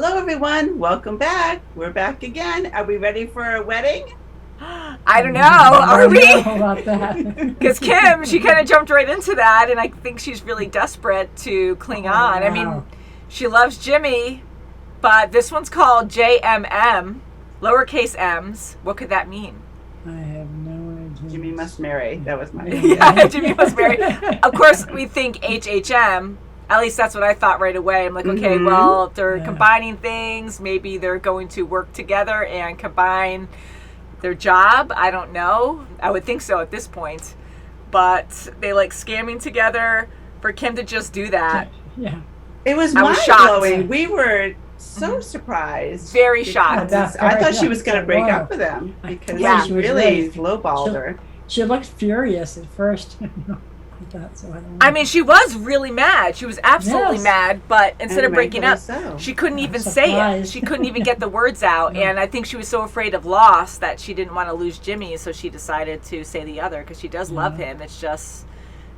Hello, everyone. Welcome back. We're back again. Are we ready for a wedding? I don't know. Are we? I don't know about that. Because Kim, she kind of jumped right into that, and I think she's really desperate to cling on. I mean, she loves Jimmy, but this one's called JMM, lowercase m's. What could that mean? I have no idea. Jimmy must marry. That was my Yeah, Jimmy must marry. Of course, we think HHM. At least that's what I thought right away. I'm like, okay, well, if they're combining things, maybe they're going to work together and combine their job. I don't know. I would think so at this point. But they like scamming together. For Kim to just do that. Yeah. It was I was shocked. mind-blowing. We were so surprised. Very shocked. I thought she was going to break up with him because he really lowballed her. She looked furious at first. I mean, she was really mad. She was absolutely mad, but instead of breaking up, she couldn't even say it. She couldn't even get the words out. And I think she was so afraid of loss that she didn't want to lose Jimmy, so she decided to say the other because she does love him. It's just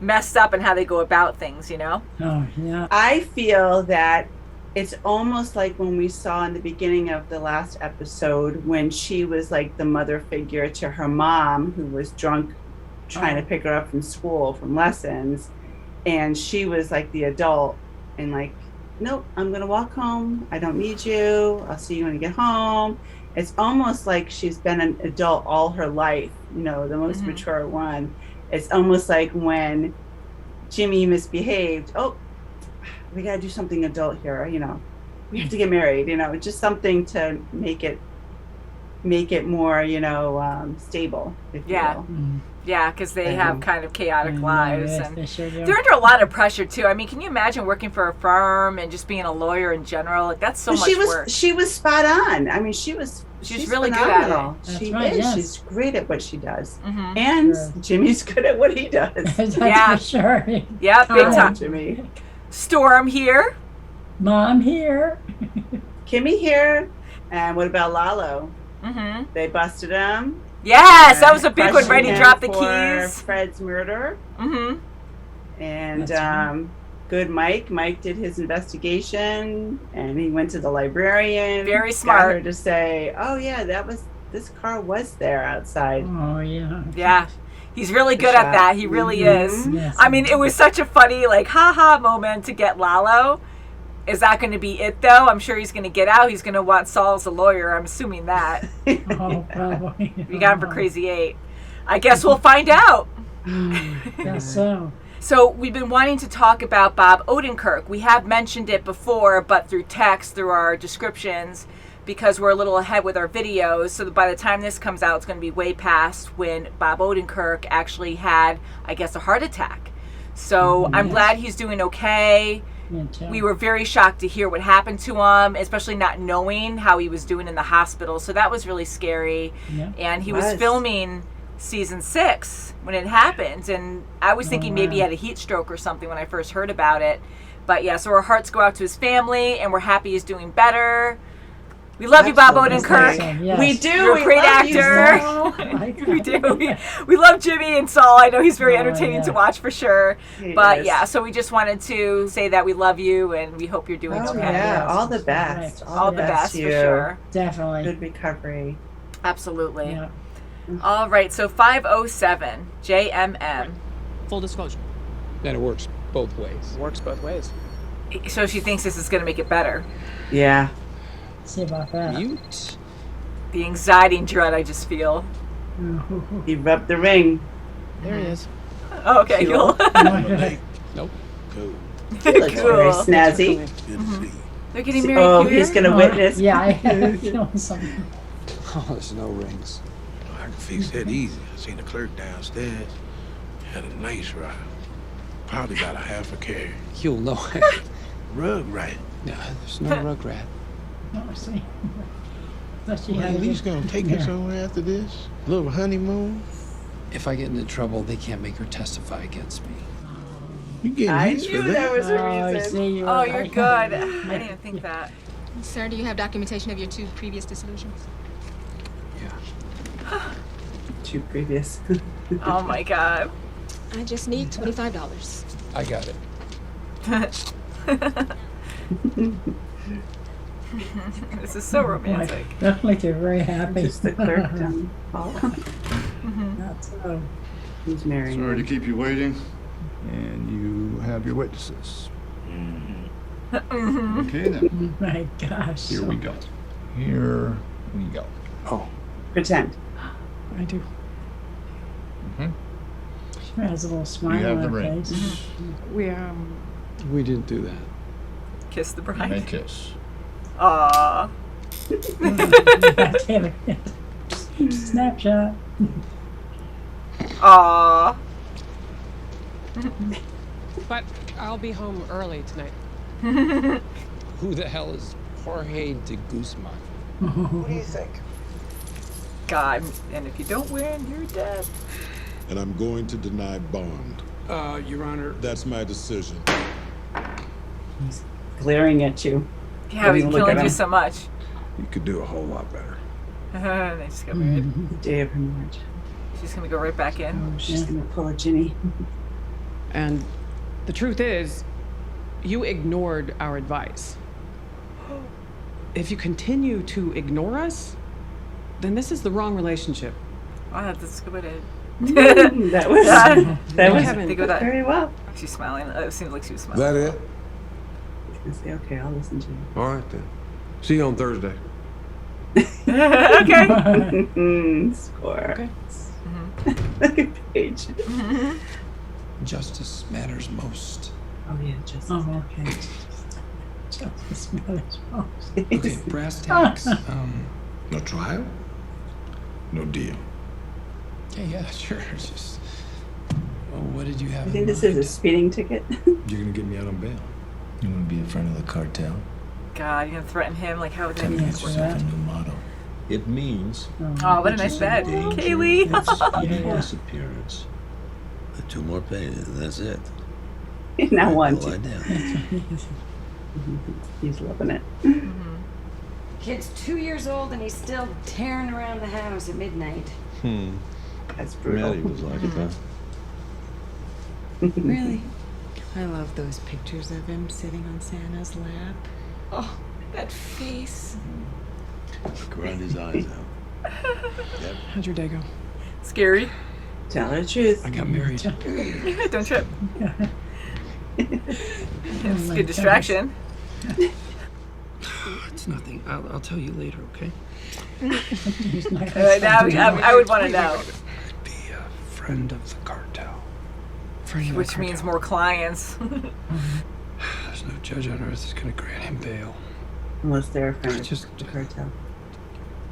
messed up in how they go about things, you know? Oh, yeah. I feel that it's almost like when we saw in the beginning of the last episode when she was like the mother figure to her mom who was drunk trying to pick her up from school from lessons, and she was like the adult and like, nope, I'm gonna walk home, I don't need you, I'll see you when I get home. It's almost like she's been an adult all her life, you know, the most mature one. It's almost like when Jimmy misbehaved, oh, we gotta do something adult here, you know, we have to get married, you know, just something to make it more, you know, stable, if you will. Yeah, because they have kind of chaotic lives. And sure they're under a lot of pressure, too. I mean, can you imagine working for a firm and just being a lawyer in general? Like, that's so much work. She was spot on. I mean, she's really phenomenal. good at it. She right, is. yes. She's great at what she does. And Jimmy's good at what he does. That's Yeah. for sure. Yeah, big time. Jimmy. Storm here. Mom here. Kimmy here. And what about Lalo? They busted him. Yes, that was a big one, right? He dropped the keys. Fred's murder. And right. Good Mike. Mike did his investigation, and he went to the librarian. Very smart. Got her to say, "Oh yeah, this car was there outside." Oh, yeah. Yeah. He's really good at that. He really is. Yes. I mean, it was such a funny, like, ha-ha moment to get Lalo. Is that going to be it, though? I'm sure he's going to get out. He's going to want Saul as a lawyer. I'm assuming that. Oh, probably. We got him for Crazy 8. I guess we'll find out. Guess so. So we've been wanting to talk about Bob Odenkirk. We have mentioned it before, but through text, through our descriptions, because we're a little ahead with our videos. So that by the time this comes out, it's going to be way past when Bob Odenkirk actually had, I guess, a heart attack. So I'm glad he's doing okay. We were very shocked to hear what happened to him, especially not knowing how he was doing in the hospital. So that was really scary. Yeah. And he was filming season 6 when it happened. And I was thinking maybe he had a heat stroke or something when I first heard about it. But yeah, so our hearts go out to his family, and we're happy he's doing better. We love you, Bob Odenkirk. Yes. We do. You're a great actor. We do. We love Jimmy and Saul. I know he's very entertaining to watch for sure. But yeah, so we just wanted to say that we love you and we hope you're doing okay. Yeah, all the best. All the best for sure. Definitely. Good recovery. Absolutely. Yeah. All right, so 507 JMM. Full disclosure. And it works both ways. Works both ways. So she thinks this is going to make it better. Yeah. See about that. Mute. The anxiety and dread I just feel. He rubbed the ring. There he is. Oh, okay, cool. Nope. Cool. He looks very snazzy. Good to see you. They're getting married Oh, here? he's going to witness. Yeah, I have a feeling something. Oh, there's no rings. I can fix that easy. I seen the clerk downstairs. Had a nice ride. Probably about a half a carry. You'll know it. Rug right. No, there's no rugrat. No, see. Thought she Well, had at least gonna take her somewhere after this? A little honeymoon? If I get into trouble, they can't make her testify against me. You getting I hits for knew there that? was a reason. See, you're Oh, you're right. good. I didn't even think that. Sir, do you have documentation of your 2 previous dissolutions? Yeah. 2 previous. Oh my God. I just need $25. I got it. This is so romantic. Look like you're very happy. Just the clerk down the hall. Not so. Who's marrying Sorry to him? keep you waiting. And you have your witnesses. Okay then. Oh my gosh. Here we go. Here we go. Oh, Pretend. I do. Mhm. She has a little smile You have on the her ring. face. We didn't do that. Kiss the And they bride. kiss. Aww. Snapshot. Aww. But I'll be home early tonight. Who the hell is Jorge de Guzman? What do you think? God, and if you don't win, you're dead. And I'm going to deny bond. Your Honor. That's my decision. He's glaring at you. Yeah, Don't we even can look only at do him. so much. You could do a whole lot better. They just got married. The day of her marriage. She's gonna go right back in. Oh, she's gonna pull a Ginny. And the truth is, you ignored our advice. If you continue to ignore us, then this is the wrong relationship. Wow, that's a good way to. That was that was Kevin. Think of that. very well. She's smiling. It seems like she was Is smiling. that it? He's gonna say, okay, I'll listen to you. All right then. See you on Thursday. Okay. Score. Okay. Look at Paige. Justice matters most. Oh yeah, just. Oh, okay. Just manage most. Okay, brass tacks. No trial? No deal. Yeah, sure. It's just. Oh, what did you have? I think in this is a mind? speeding ticket. You're gonna get me out on bail. You want to be a friend of the cartel? God, you're gonna threaten him? Like, how would that Yeah, be? for that. New motto. It means Oh, what a nice bed. Kaylee. Disappearance. 2 more pages, that's it. Now one. Lie down. He's loving it. Kid's 2 years old and he's still tearing around the house at midnight. That's brutal. Maddie was like that. Really? I love those pictures of him sitting on Santa's lap. Oh, that face. Grind his eyes out. How'd your day go? Scary. Tell her the truth. I got married. Don't trip. It's a good distraction. It's nothing. I'll tell you later, okay? He's not Now I would want to know. Be a friend of the cartel. Which means more clients. There's no judge on earth that's gonna grant him bail. Unless they're a friend of Just- the cartel.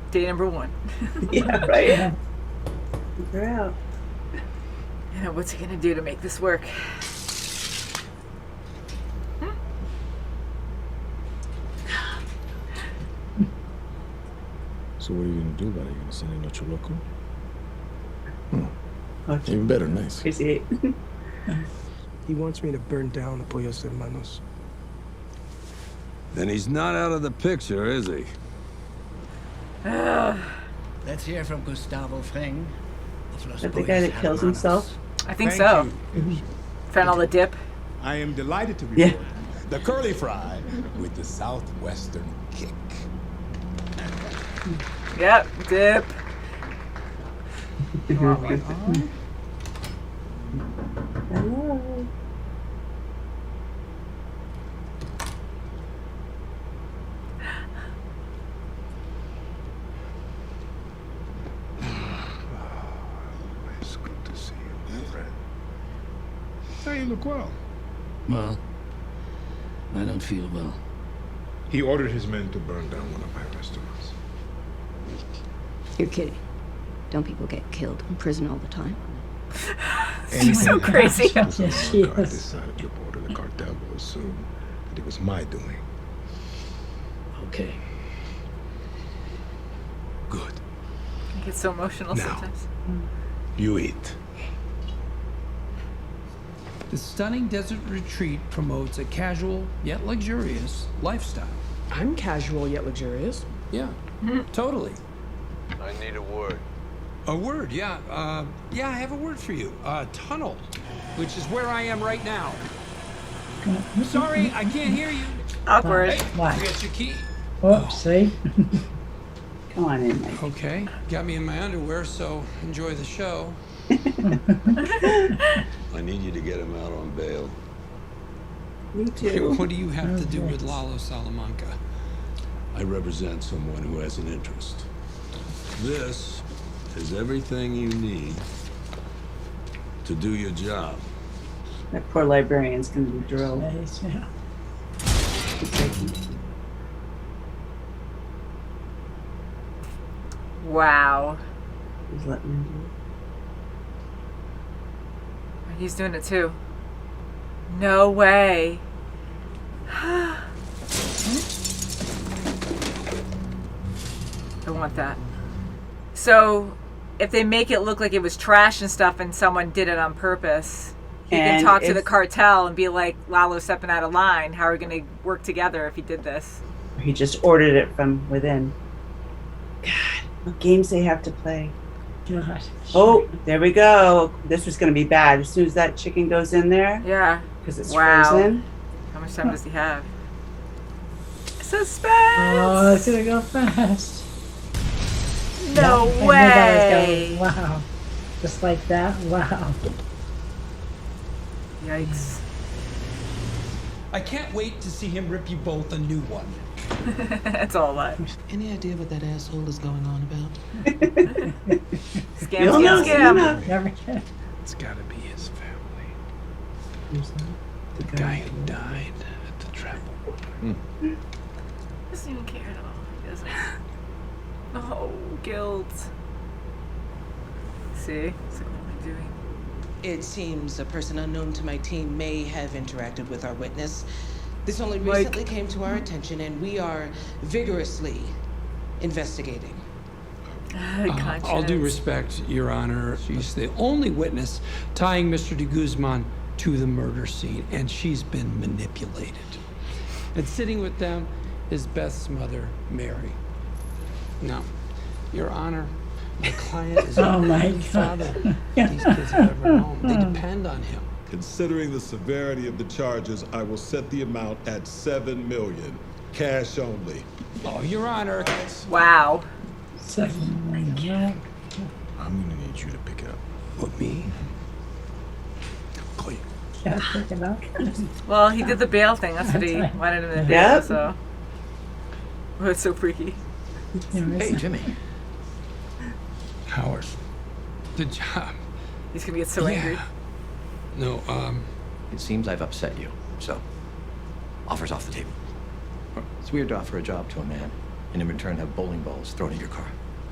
Day number 1. Yeah, right. They're out. You know, what's he gonna do to make this work? So what are you gonna do about it? You gonna send in Nacho Loco? Okay. Even better, nice. Crazy 8. He wants me to burn down the Pollos Hermanos. Then he's not out of the picture, is he? Let's hear from Gustavo Fring. Is that the guy that kills himself? I think so. Found all the dip. I am delighted to Yeah. report the curly fry with the southwestern kick. Yep, dip. Hello. It's good to see you, my friend. Hey, you look well. Well, I don't feel well. He ordered his men to burn down one of my restaurants. You're kidding. Don't people get killed in prison all the time? She's so crazy. Yes, she On this is. side of your border, the cartel will assume that it was my doing. Okay. Good. I get so emotional Now. sometimes. You eat. The stunning desert retreat promotes a casual yet luxurious lifestyle. I'm casual yet luxurious. Yeah, totally. I need a word. A word, yeah. Yeah, I have a word for you. Tunnel, which is where I am right now. Sorry, I can't hear you. Awkward. Hey, Why? forget your key. Oh, see? Come on in, Mike. Okay, got me in my underwear, so enjoy the show. I need you to get him out on bail. Me too. What do you have to do with Lalo Salamanca? I represent someone who has an interest. This is everything you need to do your job. That poor librarian's going to be drilled. Yeah. Wow. He's letting him do it. He's doing it too. No way. I want that. So, if they make it look like it was trash and stuff and someone did it on purpose, he can talk to the cartel and be like, Lalo's stepping out of line. How are we going to work together if he did this? He just ordered it from within. God, what games they have to play. God. Oh, there we go. This was going to be bad. As soon as that chicken goes in there. Yeah. Because it's wow. frozen. How much time does he have? Suspense! Oh, it's going to go fast. No yeah, way! Wow. Just like that? Wow. Yikes. I can't wait to see him rip you both a new one. That's all that. Any idea what that asshole is going on about? Scam. Never can. It's gotta be his family. The guy who died at the travel. Doesn't even care at all. He doesn't. Oh, guilt. See? So what am I doing? It seems a person unknown to my team may have interacted with our witness. This only Mike. recently came to our attention, and we are vigorously investigating. All due respect, Your Honor, she's the only witness tying Mr. de Guzman to the murder scene, and she's been manipulated. And sitting with them is Beth's mother, Mary. Now, Your Honor, my client is Oh my the father these kids have ever known. They depend on him. Considering the severity of the charges, I will set the amount at $7 million, cash only. Oh, Your Honor. Wow. I'm gonna need you to pick it up. What, me? Call you. Yeah, pick it up. Well, he did the bail thing. That's what he wanted him to do. Yep. So. Oh, it's so freaky. Hey, Jimmy. Howard. Good job. He's gonna get so angry. No, It seems I've upset you, so offer's off the table. It's weird to offer a job to a man and in return have bowling balls thrown in your car.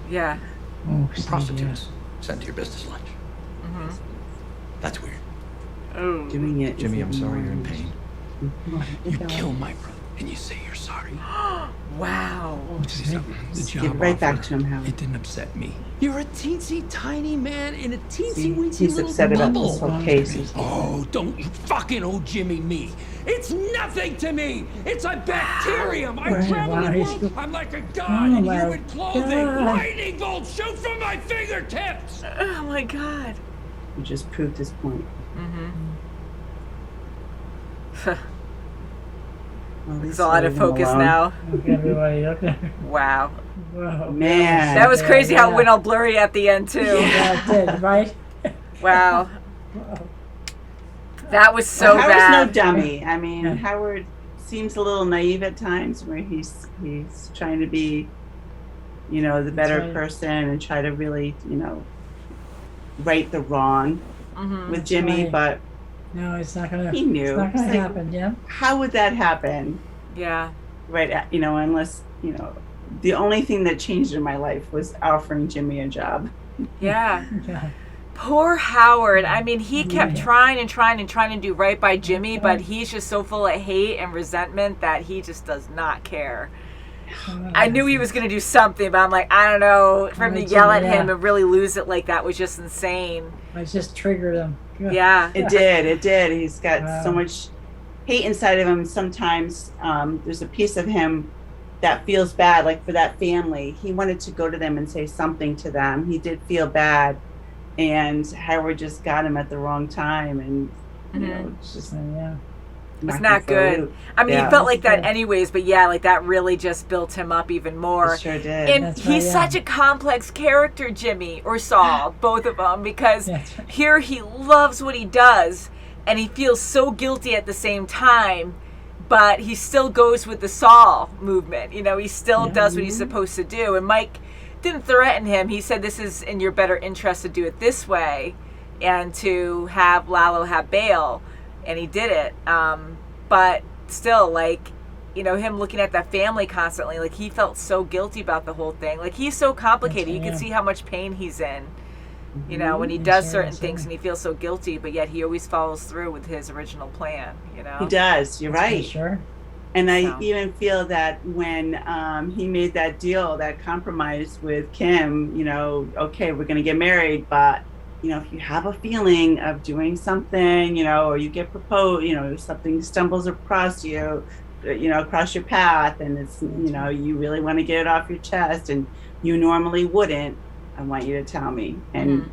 Yeah. Oh, And prostitutes sent to your business lunch. Mm-hmm. That's weird. Oh. Doing it. Jimmy, I'm sorry you're in pain. you kill my brother and you say you're sorry. Wow. See something? The job Give right back offer, to him, Howard. it didn't upset me. You're a teensy tiny man in a teensy weensy He's little upset about bubble. this whole case. Oh, don't you fucking owe Jimmy me. It's nothing to me. It's a bacterium. I travel the world. I'm like a god in human clothing. Lightning bolts shoot from my fingertips. Oh my god. You just proved his point. Mm-hmm. Well, There's a lot of focus now. Look, everybody, look at Wow. Whoa. Man. That was crazy how it yeah. went all blurry at the end too. Yeah, it did, right? Wow. Whoa. That was so Howard's bad. no dummy. I mean, Yeah. Howard seems a little naive at times where he's trying to be, the better right. person and try to really, right the wrong Mm-hmm. with Jimmy, right. but No, it's not gonna. he knew. It's not gonna It's like, happen. Yeah. how would that happen? Yeah. Right at, unless, the only thing that changed in my life was offering Jimmy a job. Yeah. Yeah. Poor Howard. I mean, he kept Yeah. trying to do right by Jimmy, but he's just so full of hate and resentment that he just does not care. I knew he was going to do something, but I'm like, I don't know. For him to yell at him and really lose it like that was just insane. I just triggered him. Yeah. It did. He's got so much hate inside of him. Sometimes there's a piece of him that feels bad, like for that family. He wanted to go to them and say something to them. He did feel bad. And Howard just got him at the wrong time. And, it's just, was not good. I mean, he felt like that anyways, but yeah, like that really just built him up even more. It sure did. And he's such a complex character, Jimmy or Saul, both of them, because here he loves what he does and he feels so guilty at the same time, but he still goes with the Saul movement. You know, he still does what he's supposed to do. And Mike didn't threaten him. He said, this is in your better interest to do it this way and to have Lalo have bail. And he did it. But still, like, you know, him looking at that family constantly, like, he felt so guilty about the whole thing. Like, he's so complicated. You can see how much pain he's in, you know, when he does certain things and he feels so guilty, but yet he always follows through with his original plan, you know? He does. You're right. Sure. And I even feel that when he made that deal, that compromise with Kim, you know, okay, we're going to get married, but, you know, if you have a feeling of doing something, you know, or you get proposed, you know, something stumbles across you, you know, across your path, and it's, you know, you really want to get it off your chest and you normally wouldn't, I want you to tell me. And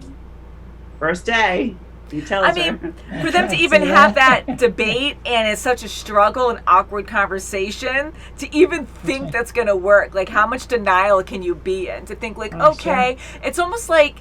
first day, he tells her. For them to even have that debate, and it's such a struggle and awkward conversation, to even think that's going to work. Like, how much denial can you be in? To think, like, okay, it's almost like,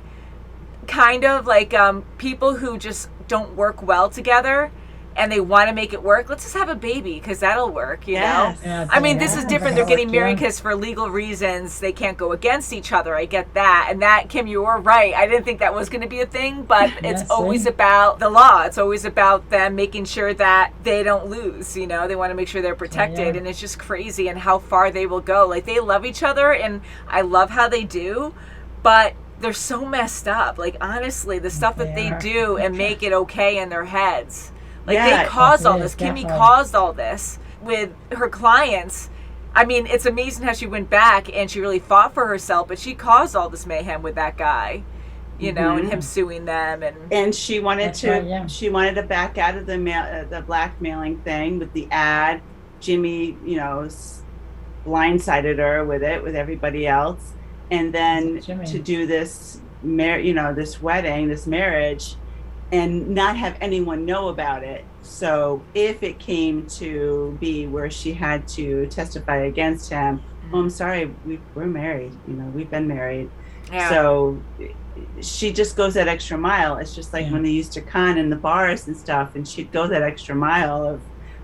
kind of like people who just don't work well together and they want to make it work. Let's just have a baby because that'll work, you know? Yeah, I mean, this is different. They're getting married because for legal reasons they can't go against each other. I get that. And that, Kim, you were right. I didn't think that was going to be a thing, but it's always about the law. It's always about them making sure that they don't lose, you know? They want to make sure they're protected. And it's just crazy and how far they will go. Like, they love each other and I love how they do, but they're so messed up. Like, honestly, the stuff that they do and make it okay in their heads. Like, they caused all this. Kimmy caused all this with her clients. I mean, it's amazing how she went back and she really fought for herself, but she caused all this mayhem with that guy, you know, and him suing them. And she wanted she wanted to back out of the blackmailing thing with the ad. Jimmy, you know, blindsided her with it, with everybody else. And then to do this, you know, this wedding, this marriage, and not have anyone know about it. So if it came to be where she had to testify against him, oh, I'm sorry, we're married. You know, we've been married. Yeah. So she just goes that extra mile. It's just like when they used to con in the bars and stuff, and she'd go that extra mile of,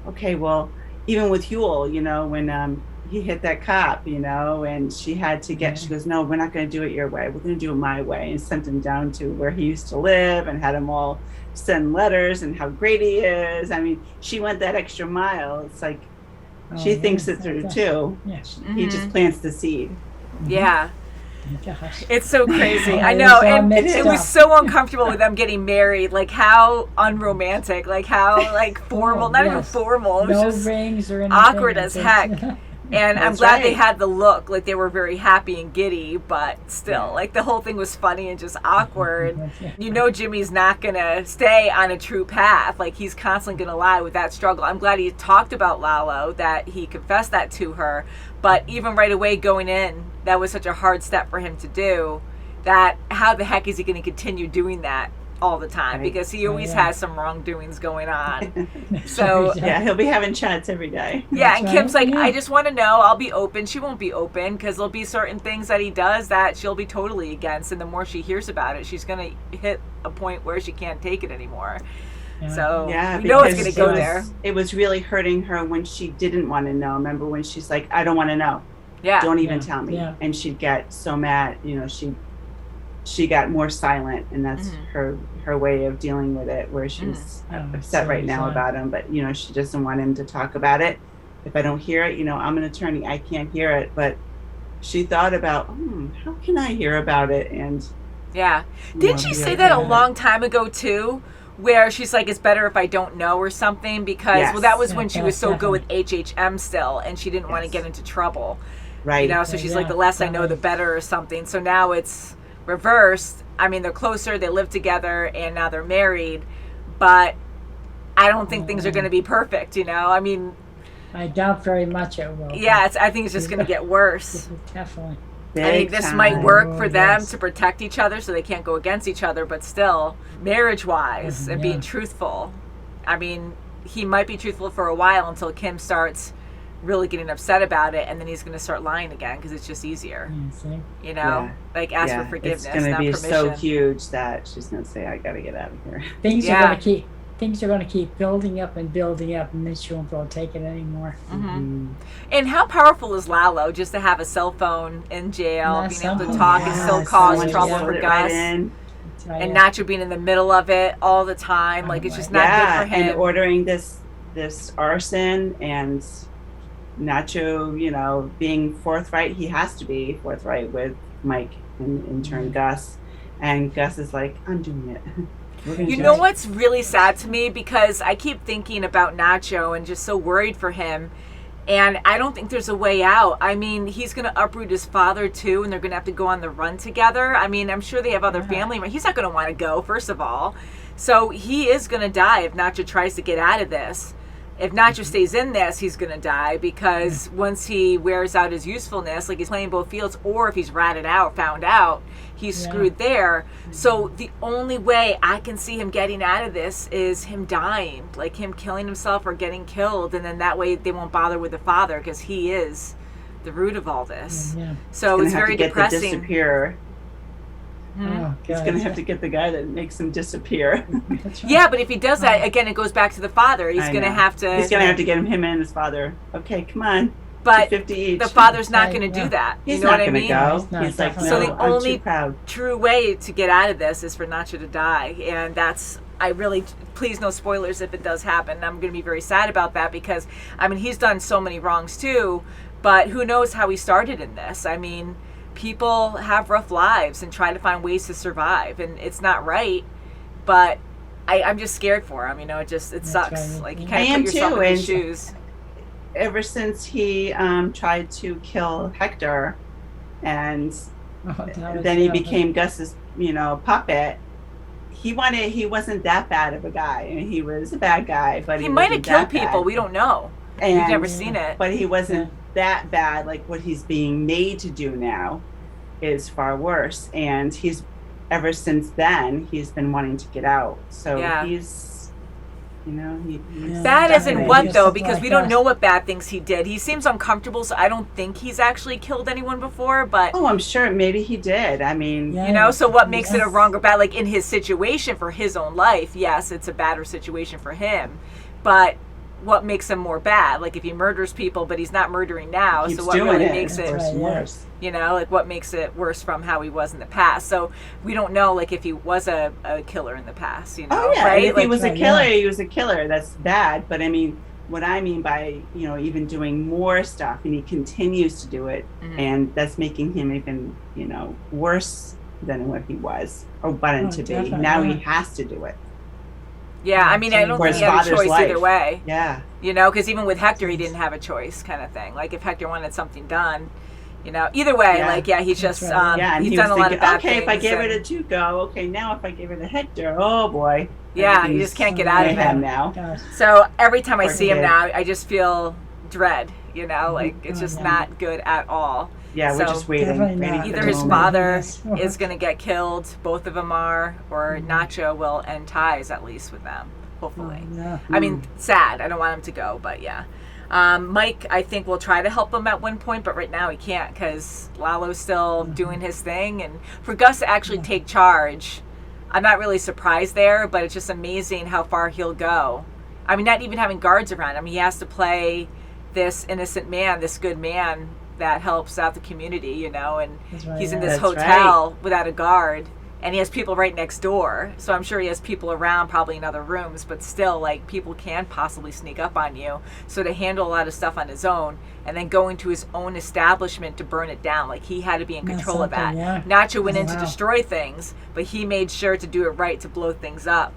okay, well, even with Huel, you know, when he hit that cop, you know, and she had to get, she goes, no, we're not going to do it your way. We're going to do it my way. And sent him down to where he used to live and had him all send letters and how great he is. I mean, she went that extra mile. It's like, she thinks it through too. Yes. He just plants the seed. Yeah. Gosh. It's so crazy. I know. And it was so uncomfortable with them getting married. Like, how unromantic, like how like formal, not even formal. It was no just rings or anything. Awkward as heck. And I'm glad they had the look, like they were very happy and giddy, but still, like the whole thing was funny and just awkward. You know, Jimmy's not gonna stay on a true path. Like, he's constantly gonna lie with that struggle. I'm glad he talked about Lalo, that he confessed that to her, but even right away going in, that was such a hard step for him to do, that how the heck is he gonna continue doing that all the time? Because he always has some wrongdoings going on. So yeah, he'll be having chats every day. Yeah, and Kim's like, I just want to know, I'll be open. She won't be open because there'll be certain things that he does that she'll be totally against, and the more she hears about it, she's gonna hit a point where she can't take it anymore. So yeah, you know it's gonna go there. It was really hurting her when she didn't want to know. Remember when she's like, I don't want to know. Yeah, don't even tell me. And she'd get so mad, you know, she got more silent, and that's her way of dealing with it, where she's upset right now about him, but you know, she doesn't want him to talk about it. If I don't hear it, you know, I'm an attorney, I can't hear it. But she thought about, how can I hear about it? And didn't she say that a long time ago too, where she's like, it's better if I don't know or something, because well, that was when she was so good with HHM still, and she didn't want to get into trouble, right? You know, so she's like, the less I know the better or something. So now it's reversed. I mean, they're closer, they live together, and now they're married, but I don't think things are going to be perfect, you know? I mean, I doubt very much it will. Yeah, I think it's just going to get worse. Definitely. I think this might work for them to protect each other so they can't go against each other, but still, marriage-wise and being truthful, I mean, he might be truthful for a while until Kim starts really getting upset about it, and then he's going to start lying again because it's just easier. You know, like ask for forgiveness. It's going to not be permission. so huge that she's going to say, "I got to get out of here." Things are going to keep building up, and then she won't be able to take it anymore. And how powerful is Lalo just to have a cell phone in jail, being able to talk and still cause trouble for Gus, and Nacho being in the middle of it all the time. Like it's just not good for him. And ordering this arson, and Nacho, you know, being forthright. He has to be forthright with Mike and in turn Gus, and Gus is like, "I'm doing it." You know what's really sad to me, because I keep thinking about Nacho and just so worried for him, and I don't think there's a way out. I mean, he's going to uproot his father too, and they're going to have to go on the run together. I mean, I'm sure they have other family. He's not going to want to go, first of all. So he is going to die if Nacho tries to get out of this. If Nacho stays in this, he's going to die, because once he wears out his usefulness, like he's playing both fields, or if he's found out, he's screwed there. So the only way I can see him getting out of this is him dying, like him killing himself or getting killed, and then that way they won't bother with the father, because he is the root of all this. So it's very depressing. The disappearer. He's going to have to get the guy that makes him disappear. Yeah, but if he does that, again, it goes back to the father. He's going to have to... He's going to have to get him and his father. Okay, come on. But 50 each. The father's not going to do that. He's you know not what I mean? Go. He's like, no, so the I'm only too proud. True way to get out of this is for Nacho to die. And that's... I really... Please, no spoilers if it does happen. I'm going to be very sad about that, because, I mean, he's done so many wrongs too, but who knows how he started in this. I mean... People have rough lives and try to find ways to survive, and it's not right, but I'm just scared for him. You know, it sucks. Right. Like you kind of put yourself in his shoes. Ever since he tried to kill Hector, and then he became Gus's, you know, puppet. He wasn't that bad of a guy. I mean, he was a bad guy, but he might have killed people. We don't know. We've never seen it. But he wasn't that bad. Like what he's being made to do now is far worse. And he's, ever since then, he's been wanting to get out. So he's, you know, he's bad as in what though? Because we don't know what bad things he did. He seems uncomfortable, so I don't think he's actually killed anyone before. But I'm sure maybe he did. I mean, you know, so what makes it a wrong or bad? Like in his situation for his own life, yes, it's a badder situation for him. But what makes him more bad? Like if he murders people, but he's not murdering now, so what really makes it worse? You know, like what makes it worse from how he was in the past? So we don't know, like if he was a killer in the past, you know, right? If he was a killer, he was a killer. That's bad. But I mean, what I mean by, you know, even doing more stuff, and he continues to do it, and that's making him even, you know, worse than what he was or wanted to be. Now he has to do it. Yeah, I mean, I don't think he had a choice either way. Yeah. You know, because even with Hector, he didn't have a choice kind of thing. Like, if Hector wanted something done, you know, either way, he's just, he's done a lot of bad things. Okay, if I gave it a Tuco, okay, now if I give it a Hector, oh boy. Yeah, you just can't get out of him now. So every time I see him now, I just feel dread, you know, like, it's just not good at all. Yeah, we're just waiting. Either his father is going to get killed, both of them are, or Nacho will end ties at least with them, hopefully. I mean, sad. I don't want him to go, but yeah. Mike, I think, will try to help him at one point, but right now he can't because Lalo's still doing his thing. And for Gus to actually take charge, I'm not really surprised there, but it's just amazing how far he'll go. I mean, not even having guards around him. He has to play this innocent man, this good man that helps out the community, you know, and he's in this hotel without a guard, and he has people right next door, so I'm sure he has people around probably in other rooms, but still, like, people can possibly sneak up on you. So to handle a lot of stuff on his own and then going to his own establishment to burn it down, like, he had to be in control of that. Nacho went in to destroy things, but he made sure to do it right, to blow things up.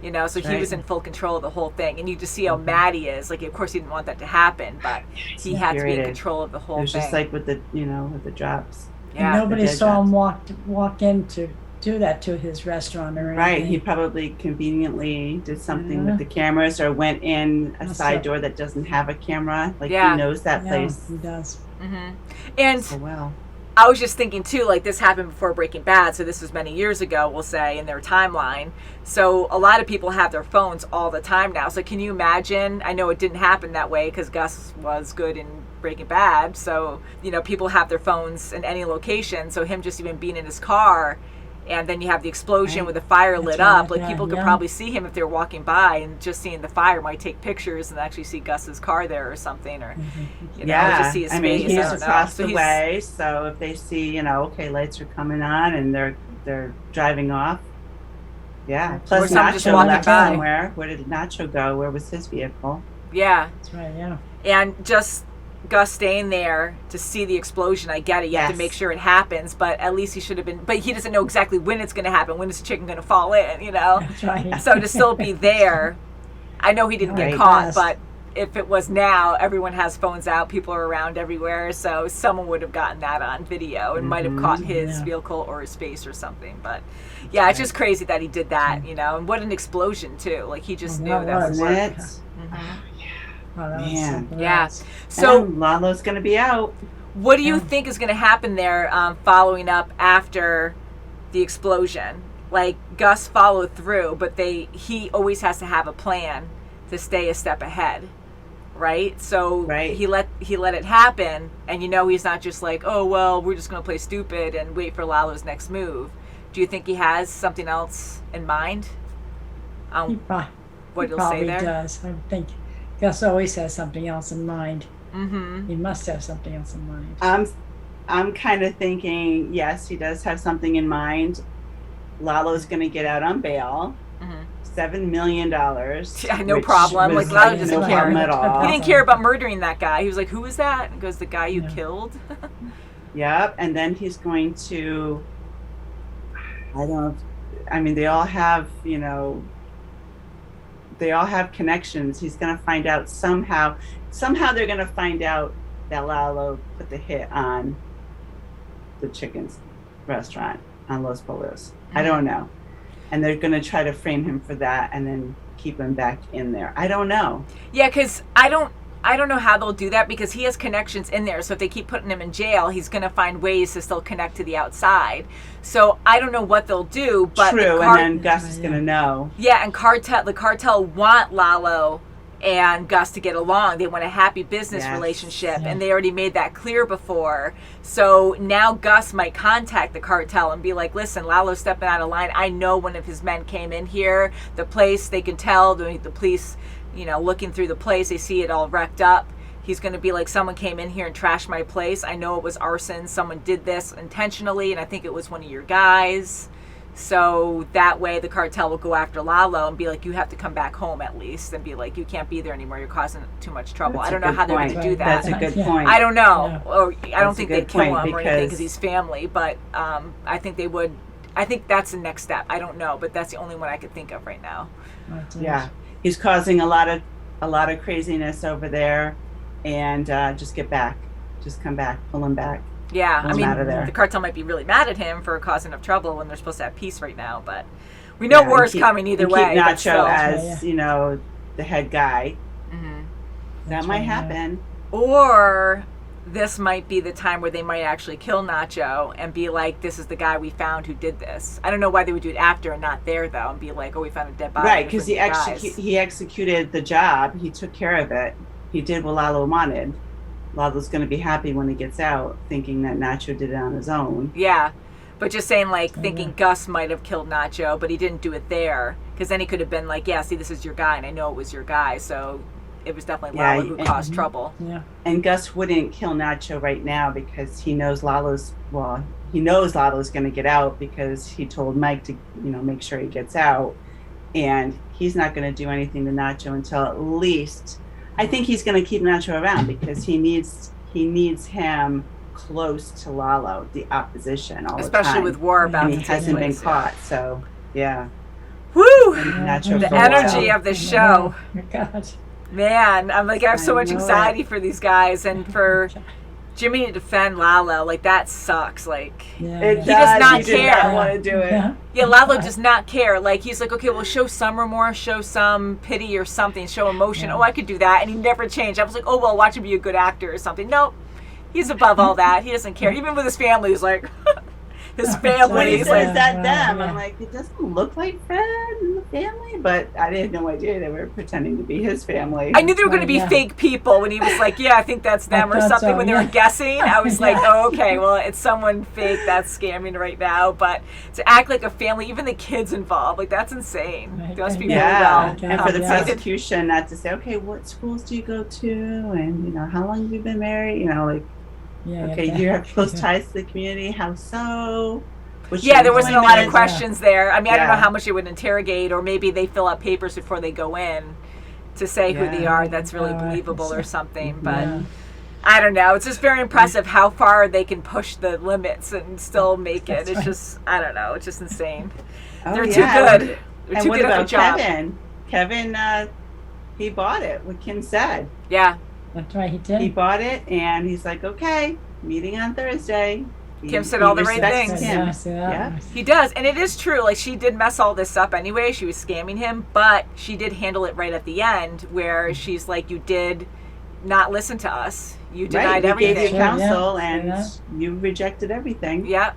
You know, so he was in full control of the whole thing. And you just see how mad he is. Like, of course, he didn't want that to happen, but he had to be in control of the whole thing. It was just like with the, you know, with the jobs. Yeah, and nobody saw him walk in to do that to his restaurant or anything. Right. He probably conveniently did something with the cameras or went in a side door that doesn't have a camera. Like, he knows that place. He does. And so well. I was just thinking too, like this happened before Breaking Bad, so this was many years ago, we'll say, in their timeline. So a lot of people have their phones all the time now. So can you imagine? I know it didn't happen that way because Gus was good in Breaking Bad. So, you know, people have their phones in any location. So him just even being in his car, and then you have the explosion with the fire lit up. Like people could probably see him if they're walking by, and just seeing the fire might take pictures and actually see Gus's car there or something, or you know, just see his face. I mean, he's across the way, so if they see, you know, okay, lights are coming on and they're driving off. Yeah. Plus Nacho left somewhere. Where did Nacho go? Where was his vehicle? Yeah. That's right. Yeah. And just Gus staying there to see the explosion, I get it. You have to make sure it happens, but at least he should have been. But he doesn't know exactly when it's going to happen. When is the chicken going to fall in? You know. That's right. So to still be there, I know he didn't get caught, but if it was now, everyone has phones out. People are around everywhere, so someone would have gotten that on video and might have caught his vehicle or his face or something. But yeah, it's just crazy that he did that. You know, and what an explosion too. Like he just knew that was it. Man. Yeah. So Lalo's going to be out. What do you think is going to happen there following up after the explosion? Like Gus followed through, but he always has to have a plan to stay a step ahead, right? So he let it happen, and you know he's not just like, oh well, we're just going to play stupid and wait for Lalo's next move. Do you think he has something else in mind? What he'll say there? He does. I think Gus always has something else in mind. Mm-hmm. He must have something else in mind. I'm kind of thinking, yes, he does have something in mind. Lalo's going to get out on bail. $7 million. Yeah, no problem. Like Lalo doesn't care at all. He didn't care about murdering that guy. He was like, "Who was that?" And goes, "The guy you killed." Yep. And then he's going to. I mean, they all have, you know. They all have connections. He's going to find out somehow. Somehow they're going to find out that Lalo put the hit on the chicken's restaurant on Los Pollos. I don't know. And they're going to try to frame him for that and then keep him back in there. I don't know. Yeah, because I don't know how they'll do that, because he has connections in there. So if they keep putting him in jail, he's going to find ways to still connect to the outside. So I don't know what they'll do. But true, and then Gus is going to know. Yeah, and the cartel want Lalo and Gus to get along. They want a happy business relationship, and they already made that clear before. So now Gus might contact the cartel and be like, listen, Lalo's stepping out of line. I know one of his men came in here. The place, they can tell, the police, you know, looking through the place, they see it all wrecked up. He's going to be like, someone came in here and trashed my place. I know it was arson. Someone did this intentionally, and I think it was one of your guys. So that way the cartel will go after Lalo and be like, you have to come back home at least, and be like, you can't be there anymore. You're causing too much trouble. I don't know how they're going to do that. That's a good point. I don't know. Or I don't think they'd kill him or anything because he's family, but I think they would. I think that's the next step. I don't know, but that's the only one I could think of right now. Yeah. He's causing a lot of craziness over there, and just get back. Just come back. Pull him back. Yeah, I mean, the cartel might be really mad at him for causing enough trouble when they're supposed to have peace right now, but we know war is coming either way. Keep Nacho as, you know, the head guy. That might happen. Or this might be the time where they might actually kill Nacho and be like, this is the guy we found who did this. I don't know why they would do it after and not there, though, and be like, oh, we found a dead body. Right, because he executed the job. He took care of it. He did what Lalo wanted. Lalo's going to be happy when he gets out, thinking that Nacho did it on his own. Yeah, but just saying, like, thinking Gus might have killed Nacho, but he didn't do it there. Because then he could have been like, yeah, see, this is your guy, and I know it was your guy, so it was definitely Lalo who caused trouble. Yeah. And Gus wouldn't kill Nacho right now because he knows Lalo's going to get out, because he told Mike to, you know, make sure he gets out. And he's not going to do anything to Nacho until at least... I think he's going to keep Nacho around because he needs him close to Lalo, the opposition, all the time. Especially with war about and he hasn't been caught, so yeah. Woo! Nacho the energy of the show. Oh my God. Man, I'm like, I have so much anxiety for these guys, and for Jimmy to defend Lalo, like, that sucks. Like, he does not care. Not want to do it. Yeah, Lalo does not care. Like, he's like, okay, well, show some remorse, show some pity or something, show emotion. Oh, I could do that. And he never changed. I was like, oh, well, watch him be a good actor or something. Nope. He's above all that. He doesn't care. Even with his family, he's like, his family. When he He's says like, that them, I'm like, it doesn't look like Fred and the family, but I had no idea they were pretending to be his family. I knew they were going to be fake people when he was like, yeah, I think that's them or something. So, when they were guessing, I was like, oh, okay, well, it's someone fake that's scamming right now. But to act like a family, even the kids involved, like that's insane. They must be really well. And for the prosecution, not to say, okay, what schools do you go to, and how long have you been married? Okay, you have close ties to the community. How so? There wasn't a lot of questions there. I mean, I don't know how much they would interrogate, or maybe they fill out papers before they go in to say who they are. That's really believable or something. But I don't know. It's just very impressive how far they can push the limits and still make it. It's just, I don't know. It's just insane. They're too good. They're too good at their job. Kevin, he bought it, what Kim said. Yeah. That's right, he did. He bought it, and he's like, okay, meeting on Thursday. Kim said all the right things. Yeah. He does, and it is true. Like, she did mess all this up anyway. She was scamming him, but she did handle it right at the end, where she's like, you did not listen to us. You denied everything. We gave you counsel, and you rejected everything. Yeah.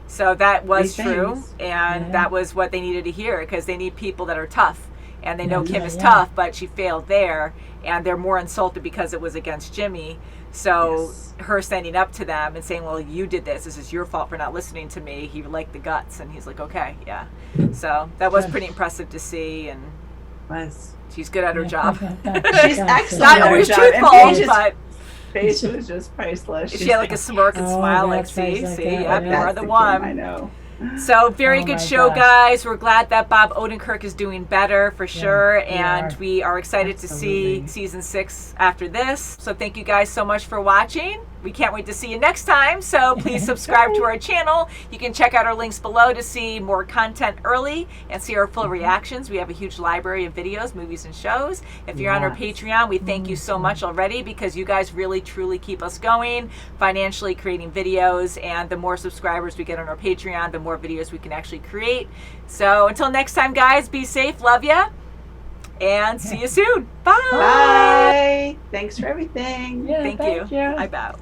So that was true, and that was what they needed to hear, because they need people that are tough. And they know Kim is tough, but she failed there, and they're more insulted because it was against Jimmy. So her standing up to them and saying, well, you did this. This is your fault for not listening to me. He liked the guts, and he's like, okay, yeah. So that was pretty impressive to see, and she's good at her job. She's excellent. Not always truthful, but face was just priceless. She had like a smirk and smile, like, see, you are the one. I know. So very good show, guys. We're glad that Bob Odenkirk is doing better for sure, and we are excited to see season 6 after this. So thank you guys so much for watching. We can't wait to see you next time, so please subscribe to our channel. You can check out our links below to see more content early and see our full reactions. We have a huge library of videos, movies, and shows. If you're on our Patreon, we thank you so much already, because you guys really, truly keep us going, financially creating videos, and the more subscribers we get on our Patreon, the more videos we can actually create. So until next time, guys, be safe, love ya, and see you soon. Bye. Bye. Thanks for everything. Thank you. I bow.